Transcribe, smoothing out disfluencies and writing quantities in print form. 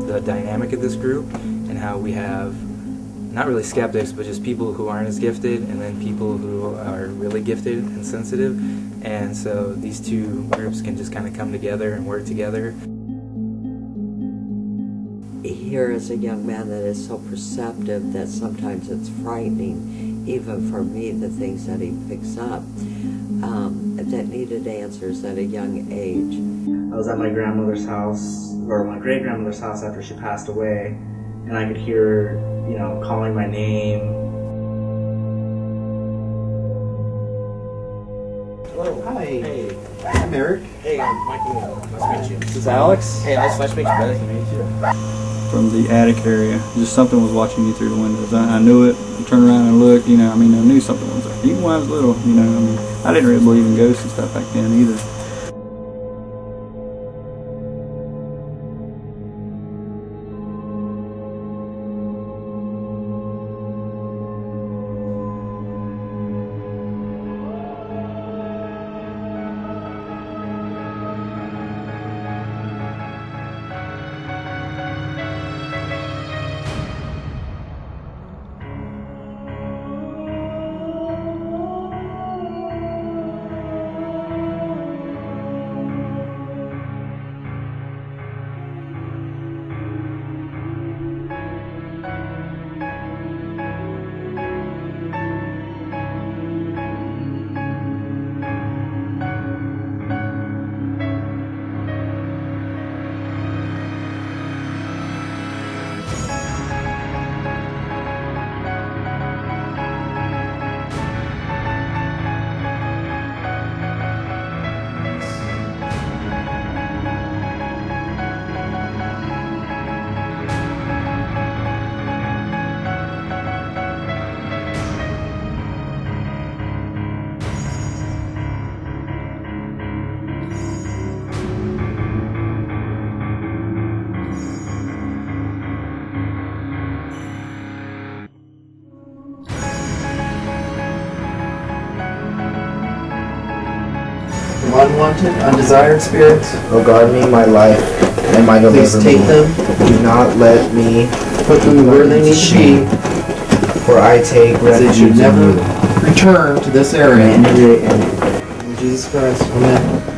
The dynamic of this group and how we have not really skeptics, but just people who aren't as gifted, and then people who are really gifted and sensitive. And so these two groups can just kind of come together and work together. Here is a young man that is so perceptive that sometimes it's frightening, even for me, the things that he picks up that needed answers at a young age. I was at my grandmother's house, or my great-grandmother's house after she passed away, and I could hear her, you know, calling my name. Hello. Hi. Hey. I'm Eric. Hey, I'm Michael. Nice to meet you. This is Alex. Hey, nice to meet you, brother. Nice to meet you. From the attic area, just something was watching you through the windows. I knew it. I turned around and looked. You know, I mean, I knew something was there. Even when I was little, you know, I mean, I didn't really believe in ghosts and stuff back then either. Unwanted, undesired spirits, oh guard me, my life, and my deliver. Please take them. Do not let me put them where they need to be, for I take refuge. They should never return to this area. In Jesus Christ, amen.